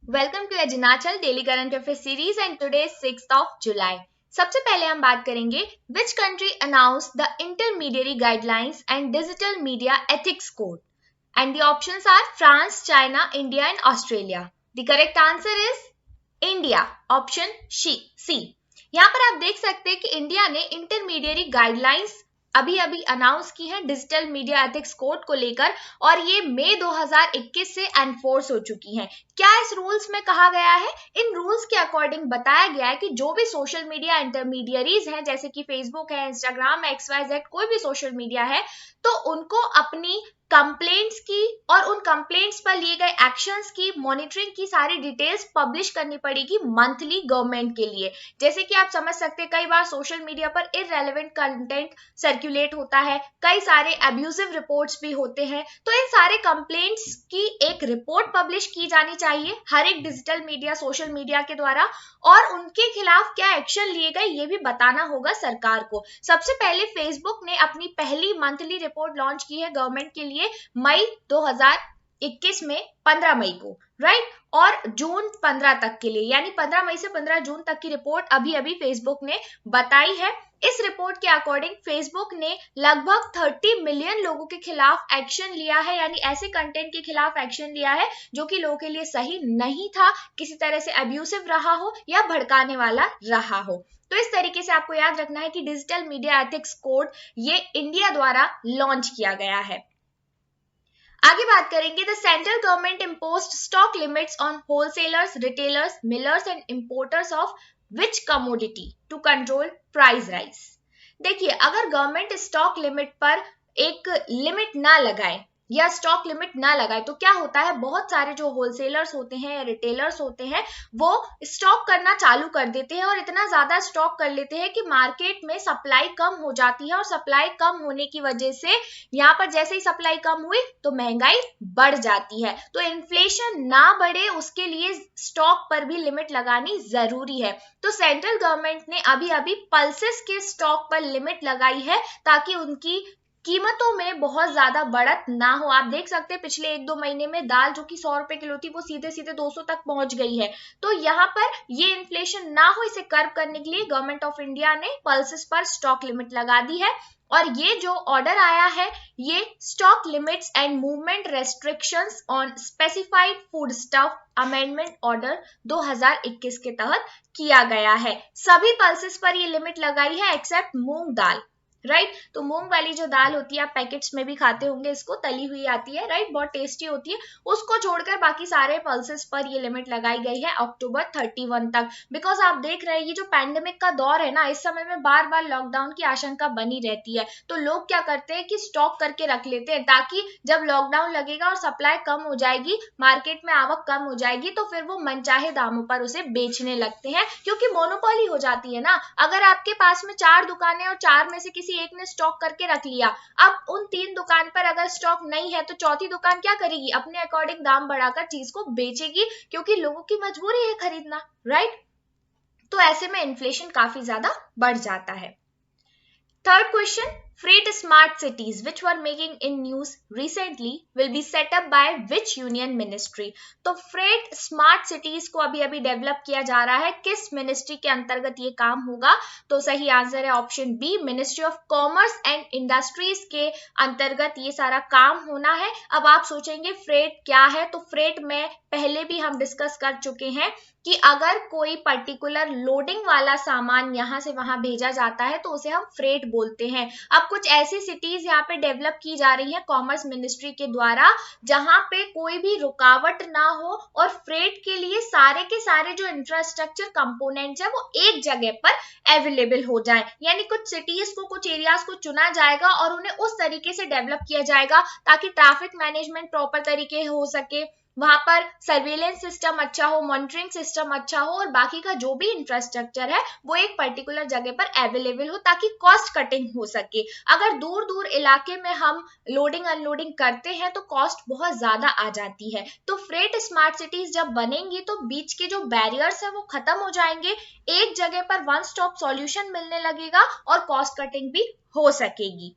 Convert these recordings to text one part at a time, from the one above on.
Welcome to एजुनाचल daily current affair series and today 6th of July। सबसे पहले हम बात करेंगे which country announce the intermediary guidelines and digital media ethics code and the options are France, China, India and Australia. The correct answer is India, option C. यहाँ पर आप देख सकते हैं कि इंडिया ने इंटरमीडिएरी गाइडलाइंस अभी अनाउंस की है डिजिटल मीडिया एथिक्स कोड को लेकर, और ये मई 2021 से एनफोर्स हो चुकी है। क्या इस रूल्स में कहा गया है? इन रूल्स के अकॉर्डिंग बताया गया है कि जो भी सोशल मीडिया इंटरमीडियरीज हैं, जैसे कि फेसबुक है, इंस्टाग्राम है, XYZ कोई भी सोशल मीडिया है, तो उनको अपनी कंप्लेंट्स की और उन कंप्लेंट्स पर लिए गए एक्शंस की मॉनिटरिंग की सारी डिटेल्स पब्लिश करनी पड़ेगी मंथली गवर्नमेंट के लिए। जैसे कि आप समझ सकते हैं, कई बार सोशल मीडिया पर इररेलेवेंट कंटेंट सर्कुलेट होता है, कई सारे अब्यूजिव रिपोर्ट्स भी होते हैं, तो इन सारे कंप्लेंट्स की एक रिपोर्ट पब्लिश की जानी चाहिए हर एक डिजिटल मीडिया सोशल मीडिया के द्वारा, और उनके खिलाफ क्या एक्शन लिए गए ये भी बताना होगा सरकार को। सबसे पहले फेसबुक ने अपनी पहली मंथली रिपोर्ट लॉन्च की है गवर्नमेंट के लिए मई 2021 में 15 मई को, राइट, और जून 15 तक के लिए, यानी 15 मई से 15 जून तक की रिपोर्ट अभी फेसबुक ने बताई है। इस रिपोर्ट के अकॉर्डिंग फेसबुक ने लगभग 30 मिलियन लोगों के खिलाफ एक्शन लिया है, यानी ऐसे कंटेंट के खिलाफ एक्शन लिया है जो कि लोगों के लिए सही नहीं था, किसी तरह से अब्यूसिव रहा हो या भड़काने वाला रहा हो। तो इस तरीके से आपको याद रखना है कि डिजिटल मीडिया एथिक्स कोड ये इंडिया द्वारा लॉन्च किया गया है। आगे बात करेंगे, the central government imposed stock limits on wholesalers, retailers, millers and importers of which commodity to control price rise. देखिए, अगर गवर्नमेंट स्टॉक लिमिट पर एक लिमिट ना लगाए या स्टॉक लिमिट ना लगाए तो क्या होता है, बहुत सारे जो होलसेलर्स होते हैं या रिटेलर्स होते हैं वो स्टॉक करना चालू कर देते हैं और इतना ज्यादा स्टॉक कर लेते हैं कि मार्केट में सप्लाई कम हो जाती है, और सप्लाई कम होने की वजह से यहाँ पर जैसे ही सप्लाई कम हुई तो महंगाई बढ़ जाती है। तो इन्फ्लेशन ना बढ़े उसके लिए स्टॉक पर भी लिमिट लगानी जरूरी है। तो सेंट्रल गवर्नमेंट ने अभी पल्सेस के स्टॉक पर लिमिट लगाई है ताकि उनकी कीमतों में बहुत ज्यादा बढ़त ना हो। आप देख सकते हैं पिछले 1-2 महीने में दाल जो कि 100 रुपए किलो थी वो सीधे सीधे 200 तक पहुंच गई है। तो यहाँ पर ये इन्फ्लेशन ना हो, इसे कर्व करने के लिए गवर्नमेंट ऑफ इंडिया ने पल्सेस पर स्टॉक लिमिट लगा दी है, और ये जो ऑर्डर आया है ये stock limits and movement restrictions on specified food stuff amendment order 2021 के तहत किया गया है। सभी पल्सेस पर ये लिमिट लगाई है एक्सेप्ट मूंग दाल, राइट। तो मूंग वाली जो दाल होती है, आप पैकेट्स में भी खाते होंगे, इसको तली हुई आती है, राइट, बहुत टेस्टी होती है, उसको छोड़कर बाकी सारे पल्सेस पर ये लिमिट लगाई गई है अक्टूबर 31 तक। बिकॉज आप देख रहे हैं ये जो पैंडेमिक का दौर है ना, इस समय में बार बार लॉकडाउन की आशंका बनी रहती है, तो लोग क्या करते हैं कि स्टॉक करके रख लेते हैं ताकि जब लॉकडाउन लगेगा और सप्लाई कम हो जाएगी, मार्केट में आवक कम हो जाएगी, तो फिर वो मनचाहे दामों पर उसे बेचने लगते हैं, क्योंकि मोनोपोली हो जाती है ना। अगर आपके पास में 4 दुकानें और 4 में से किसी एक ने स्टॉक करके रख लिया, अब उन 3 दुकान पर अगर स्टॉक नहीं है तो चौथी दुकान क्या करेगी, अपने अकॉर्डिंग दाम बढ़ाकर चीज को बेचेगी, क्योंकि लोगों की मजबूरी है खरीदना, राइट। तो ऐसे में इन्फ्लेशन काफी ज्यादा बढ़ जाता है। Third question, freight smart cities which were making in news recently will be set up by which union ministry? तो freight smart cities को अभी डेवलप किया जा रहा है, किस मिनिस्ट्री के अंतर्गत ये काम होगा? तो सही आंसर है option B, ministry of commerce and industries के अंतर्गत ये सारा काम होना है। अब आप सोचेंगे फ्रेट क्या है, तो फ्रेट में पहले भी हम डिस्कस कर चुके हैं कि अगर कोई पर्टिकुलर लोडिंग वाला सामान यहाँ से वहां भेजा जाता है तो उसे हम फ्रेट बोलते हैं। अब कुछ ऐसी सिटीज यहाँ पे डेवलप की जा रही है कॉमर्स मिनिस्ट्री के द्वारा जहां पे कोई भी रुकावट ना हो और फ्रेट के लिए सारे के सारे जो इंफ्रास्ट्रक्चर कंपोनेंट्स है वो एक जगह पर अवेलेबल हो जाए। यानी कुछ सिटीज को, कुछ एरियाज को चुना जाएगा और उन्हें उस तरीके से डेवलप किया जाएगा ताकि ट्रैफिक मैनेजमेंट प्रॉपर तरीके हो सके, वहां पर सर्वेलेंस सिस्टम अच्छा हो, मॉनिटरिंग सिस्टम अच्छा हो, और बाकी का जो भी इंफ्रास्ट्रक्चर है वो एक पर्टिकुलर जगह पर अवेलेबल हो ताकि कॉस्ट कटिंग हो सके। अगर दूर दूर इलाके में हम लोडिंग अनलोडिंग करते हैं तो कॉस्ट बहुत ज्यादा आ जाती है। तो फ्रेट स्मार्ट सिटीज जब बनेंगी तो बीच के जो बैरियर्स है वो खत्म हो जाएंगे, एक जगह पर वन स्टॉप सॉल्यूशन मिलने लगेगा और कॉस्ट कटिंग भी हो सकेगी।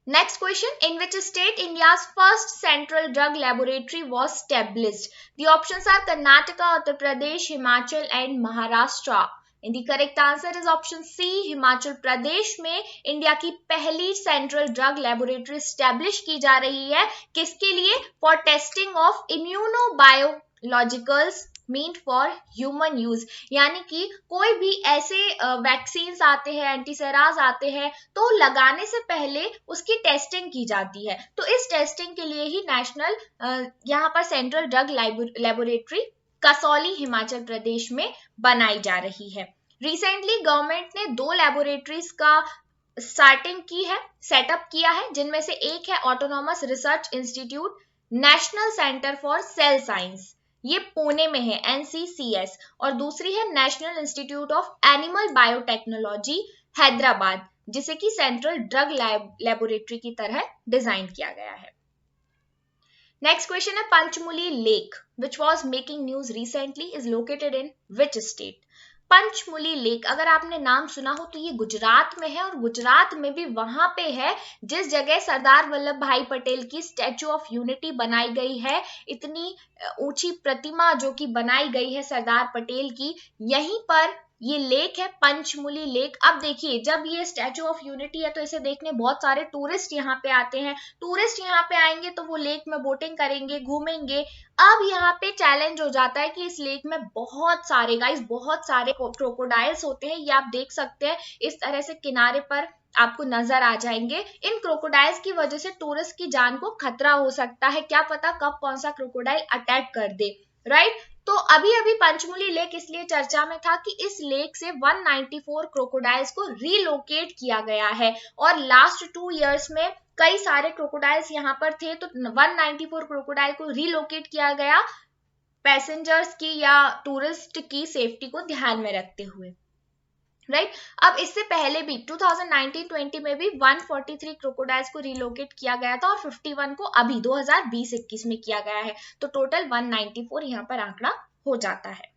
Next question, in which state India's first central drug laboratory was established? The options are Karnataka, Uttar Pradesh, Himachal and Maharashtra. And the correct answer is option C, Himachal Pradesh में India की पहली central drug laboratory establish की जा रही है. किसके लिए? For testing of immunobiologicals mean for human use, यानी कि कोई भी ऐसे वैक्सीन्स आते हैं, एंटीसेराज आते हैं, तो लगाने से पहले उसकी टेस्टिंग की जाती है. तो इस टेस्टिंग के लिए ही नेशनल यहाँ पर central drug laboratory Kasauli Himachal Pradesh में बनाई जा रही है. रिसेंटली गवर्नमेंट ने 2 लेबोरेटरीज का स्टार्टिंग की है, सेटअप किया है, जिनमें से एक है autonomous research institute national centre for sale science, ये पुणे में है, NCCS, और दूसरी है national institute of animal biotechnology Hyderabad, जिसे कि सेंट्रल ड्रग लेबोरेटरी की तरह डिजाइन किया गया है. नेक्स्ट क्वेश्चन है, Panchmuli lake which was making news recently is located in which state? Panchmuli lake, अगर आपने नाम सुना हो तो ये गुजरात में है, और गुजरात में भी वहां पे है जिस जगह सरदार वल्लभ भाई पटेल की स्टैचू ऑफ यूनिटी बनाई गई है. इतनी ऊंची प्रतिमा जो कि बनाई गई है सरदार पटेल की, यहीं पर ये लेक है, पंचमुली लेक. अब देखिए, जब ये स्टैचू ऑफ यूनिटी है तो इसे देखने बहुत सारे टूरिस्ट यहाँ पे आते हैं. टूरिस्ट यहाँ पे आएंगे तो वो लेक में बोटिंग करेंगे, घूमेंगे. अब यहाँ पे चैलेंज हो जाता है कि इस लेक में बहुत सारे क्रोकोडाइल्स होते हैं. ये आप देख सकते हैं, इस तरह से किनारे पर आपको नजर आ जाएंगे. इन क्रोकोडाइल्स की वजह से टूरिस्ट की जान को खतरा हो सकता है, क्या पता कब कौन सा क्रोकोडाइल अटैक कर दे, राइट? तो अभी अभी पंचमुली लेक इसलिए चर्चा में था कि इस लेक से 194 क्रोकोडाइल्स को रीलोकेट किया गया है, और लास्ट 2 इयर्स में कई सारे क्रोकोडाइल्स यहाँ पर थे, तो 194 क्रोकोडाइल को रीलोकेट किया गया पैसेंजर्स की या टूरिस्ट की सेफ्टी को ध्यान में रखते हुए, राइट? अब इससे पहले भी 2019-20 में भी 143 क्रोकोडाइल्स को रिलोकेट किया गया था, और 51 को अभी 2020-21 में किया गया है. तो टोटल 194 यहाँ पर आंकड़ा हो जाता है.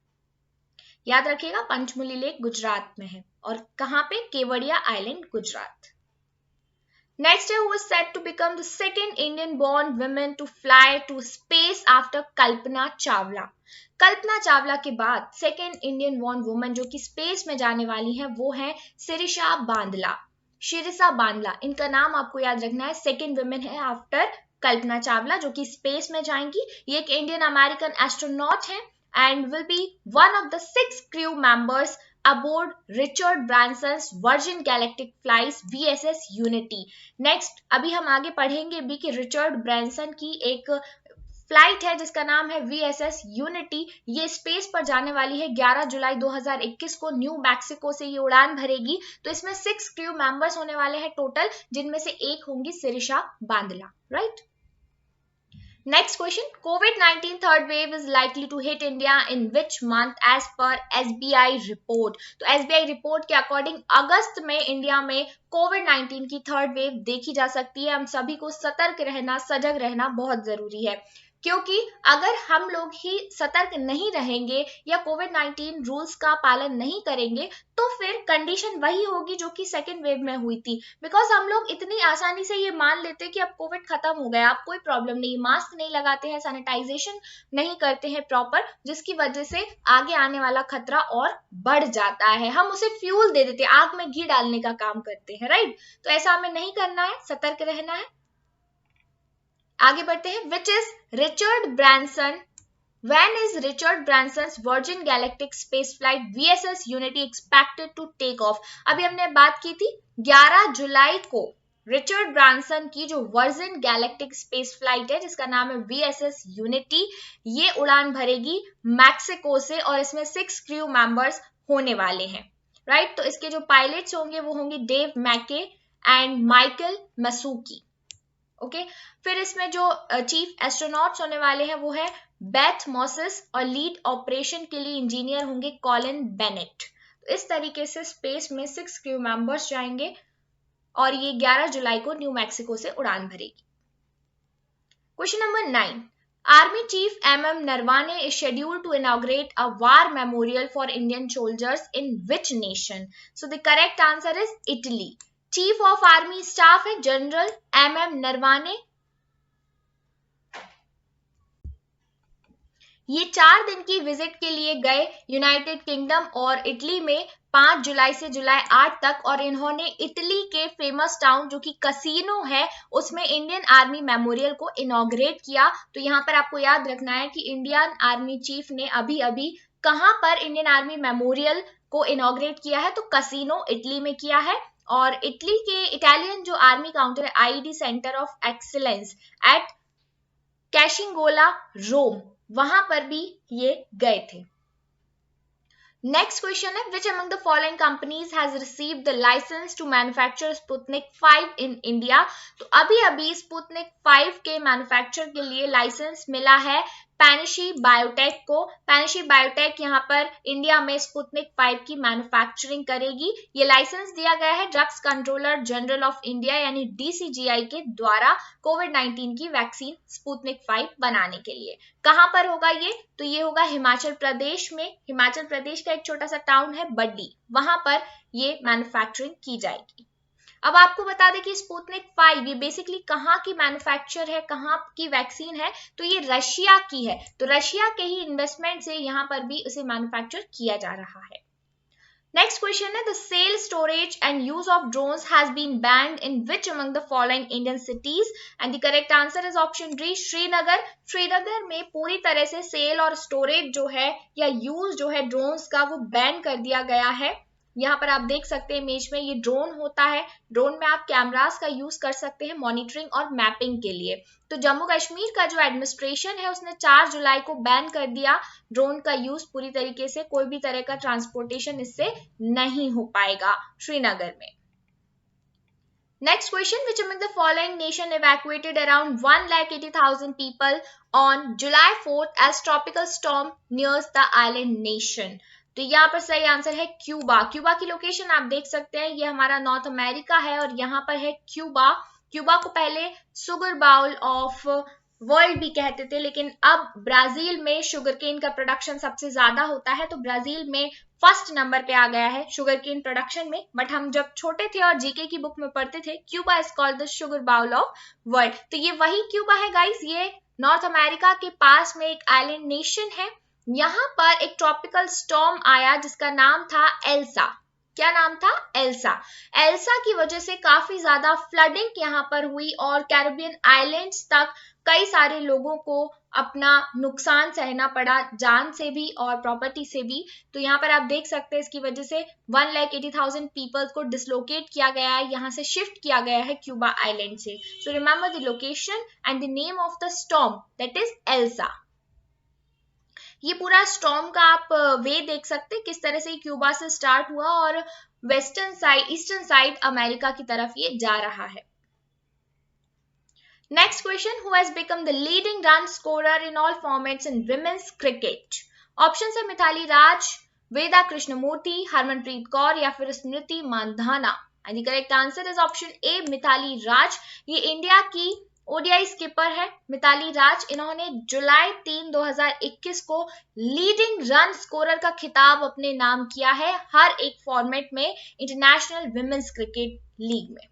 याद रखिएगा, पंचमुली लेक गुजरात में है, और कहाँ पे? Kevadia island, Gujarat. Next year, who is said to become the second Indian-born woman to fly to space after Kalpana Chawla? Kalpana Chawla के बाद सेकेंड इंडियन बॉर्न वुमन जो कि स्पेस में जाने वाली है वो है शिरिषा बांदला. इनका नाम आपको याद रखना है. सेकेंड वुमेन है आफ्टर कल्पना चावला जो कि स्पेस में जाएंगी. ये एक इंडियन अमेरिकन एस्ट्रोनॉट है and will be one of the 6 crew members aboard Richard Branson's Virgin Galactic Flight VSS Unity. Next अभी हम आगे पढ़ेंगे भी कि रिचर्ड ब्रांसन की एक फ्लाइट है जिसका नाम है VSS Unity. ये स्पेस पर जाने वाली है. 11 जुलाई 2021 को न्यू मैक्सिको से ये उड़ान भरेगी. तो इसमें 6 क्रू मेंबर्स होने वाले हैं टोटल, जिनमें से एक होंगी Sirisha Bandla, right? Next question, COVID-19 third wave is likely to hit India in which month as per SBI report? तो SBI report के अकॉर्डिंग अगस्त में इंडिया में COVID-19 की थर्ड वेव देखी जा सकती है. हम सभी को सतर्क रहना, सजग रहना बहुत जरूरी है, क्योंकि अगर हम लोग ही सतर्क नहीं रहेंगे या कोविड-19 रूल्स का पालन नहीं करेंगे तो फिर कंडीशन वही होगी जो कि सेकेंड वेव में हुई थी. बिकॉज हम लोग इतनी आसानी से ये मान लेते हैं कि अब कोविड खत्म हो गया, अब कोई प्रॉब्लम नहीं, मास्क नहीं लगाते हैं, सैनिटाइजेशन नहीं करते हैं प्रॉपर, जिसकी वजह से आगे आने वाला खतरा और बढ़ जाता है. हम उसे फ्यूल दे देते हैं, आग में घी डालने का काम करते हैं, राइट? तो ऐसा हमें नहीं करना है, सतर्क रहना है. आगे बढ़ते हैं. Which is Richard Branson? When is Richard Branson's Virgin Galactic Space Flight VSS Unity expected to take off? अभी हमने बात की थी 11 जुलाई को रिचर्ड ब्रांसन की जो वर्जिन गैलेक्टिक स्पेस फ्लाइट है जिसका नाम है VSS Unity, ये उड़ान भरेगी मैक्सिको से और इसमें 6 क्रू मेंबर्स होने वाले हैं, राइट? तो इसके जो पायलट्स होंगे वो होंगे डेव मैके एंड माइकल मसूकी. ओके फिर इसमें जो चीफ एस्ट्रोनॉट्स होने वाले हैं वो है बेथ मॉसेस और लीड ऑपरेशन के लिए इंजीनियर होंगे कॉलिन बेनेट. तो इस तरीके से स्पेस में 6 क्रू मेंबर्स जाएंगे और ये 11 जुलाई को न्यू मैक्सिको से उड़ान भरेगी. Question number 9. Army Chief MM Narawane is scheduled to inaugurate a war memorial for Indian soldiers in which nation? So the correct answer is Italy. Chief of army staff है general MM Naravane. ये 4 दिन की visit के लिए गए United kingdom और Italy में 5 जुलाई से जुलाई 8 तक, और इन्होंने इटली के फेमस टाउन जो कि कसीनो है उसमें इंडियन आर्मी मेमोरियल को इनॉग्रेट किया। तो यहाँ पर आपको याद रखना है कि इंडियन आर्मी चीफ ने अभी अभी कहाँ पर इंडियन आर्मी मेमोरियल को इनॉग्रेट किया है, तो कसीनो इटली में किया है। और इटली के इटालियन जो आर्मी काउंटर है IED centre of excellence at Cecchignola Rome, वहां पर भी ये गए थे। नेक्स्ट क्वेश्चन है which among the following companies has received the license to manufacture Sputnik 5 in India. तो अभी अभी स्पुतनिक 5 के मैन्युफैक्चर के लिए लाइसेंस मिला है पैनिशी बायोटेक को। पैनिशी बायोटेक यहाँ पर इंडिया में स्पुतनिक 5 की मैन्युफैक्चरिंग करेगी। ये लाइसेंस दिया गया है drugs controller general of India यानी DCGI के द्वारा कोविड-19 की वैक्सीन स्पुतनिक 5 बनाने के लिए। कहां पर होगा ये? तो ये होगा हिमाचल प्रदेश में। हिमाचल प्रदेश का एक छोटा सा टाउन है बड्डी, वहां पर ये मैन्युफैक्चरिंग की जाएगी। अब आपको बता दें कि स्पुतनिक 5 ये बेसिकली कहाँ की मैन्युफैक्चर है, कहाँ की वैक्सीन है, तो ये रशिया की है। तो रशिया के ही इन्वेस्टमेंट से यहाँ पर भी उसे मैन्युफैक्चर किया जा रहा है। नेक्स्ट क्वेश्चन है the sale storage and use of drones has been banned in which among the following Indian cities, and the correct answer is option D Srinagar. Srinagar में पूरी तरह से सेल और स्टोरेज जो है या यूज जो है ड्रोन्स का वो बैन कर दिया गया है। यहाँ पर आप देख सकते हैं इमेज में, ये ड्रोन होता है। ड्रोन में आप कैमरास का यूज कर सकते हैं मॉनिटरिंग और मैपिंग के लिए। तो जम्मू कश्मीर का जो एडमिनिस्ट्रेशन है उसने 4 जुलाई को बैन कर दिया ड्रोन का यूज पूरी तरीके से। कोई भी तरह का ट्रांसपोर्टेशन इससे नहीं हो पाएगा श्रीनगर में। Next question, which among the following nation evacuated around 1,80,000 people on July 4th as tropical storm nears the island nation? तो यहाँ पर सही आंसर है क्यूबा। क्यूबा की लोकेशन आप देख सकते हैं, ये हमारा नॉर्थ अमेरिका है और यहाँ पर है क्यूबा। क्यूबा को पहले सुगर बाउल ऑफ वर्ल्ड भी कहते थे, लेकिन अब ब्राजील में शुगर केन का प्रोडक्शन सबसे ज्यादा होता है, तो ब्राजील में फर्स्ट नंबर पे आ गया है शुगर केन प्रोडक्शन में। बट हम जब छोटे थे और जीके की बुक में पढ़ते थे Cuba is called the sugar bowl of world. तो ये वही क्यूबा है गाइस, ये नॉर्थ अमेरिका के पास में एक आइलैंड नेशन है। यहाँ पर एक ट्रॉपिकल स्टॉर्म आया जिसका नाम था एल्सा। क्या नाम था? एल्सा। एल्सा की वजह से काफी ज्यादा फ्लडिंग यहाँ पर हुई और कैरिबियन आइलैंड्स तक कई सारे लोगों को अपना नुकसान सहना पड़ा, जान से भी और प्रॉपर्टी से भी। तो यहाँ पर आप देख सकते हैं इसकी वजह से 1,80,000 पीपल को डिसलोकेट किया गया है, यहाँ से शिफ्ट किया गया है क्यूबा आइलैंड से। So remember the location and the name of the storm, that is Elsa. ये पूरा स्टॉर्म का आप वे देख सकते हैं किस तरह से क्यूबा से स्टार्ट हुआ और western side, eastern side America की तरफ ये जा रहा है। Next question, who has become the leading run scorer in all formats in women's cricket? Option है मिताली राज, वेदा कृष्णमूर्ति, हरमनप्रीत कौर या फिर Smriti Mandhana. And the correct answer is option A Mithali Raj. ये इंडिया की ओडीआई स्किपर है मिताली राज। इन्होंने जुलाई 3, 2021 को लीडिंग रन स्कोरर का खिताब अपने नाम किया है हर एक फॉर्मेट में इंटरनेशनल विमेंस क्रिकेट लीग में,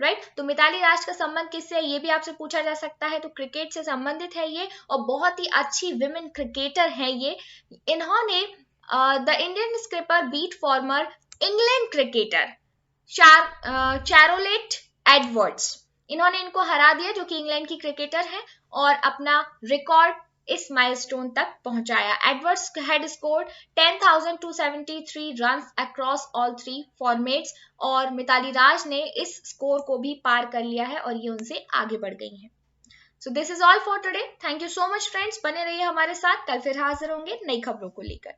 राइट। तो मिताली राज का संबंध किससे है ये भी आपसे पूछा जा सकता है, तो क्रिकेट से संबंधित है ये और बहुत ही अच्छी विमेन क्रिकेटर है ये। इन्होंने the Indian skipper beat former England cricketer Charlotte Edwards, इन्होंने इनको हरा दिया जो कि इंग्लैंड की क्रिकेटर है और अपना रिकॉर्ड इस माइलस्टोन तक पहुंचाया। Edwards had scored 10,273 runs across all 3 formats और मिताली राज ने इस स्कोर को भी पार कर लिया है और ये उनसे आगे बढ़ गई हैं। So this is all for today. Thank you so much friends, बने रहिए हमारे साथ, कल फिर हाजिर होंगे नई खबरों को लेकर।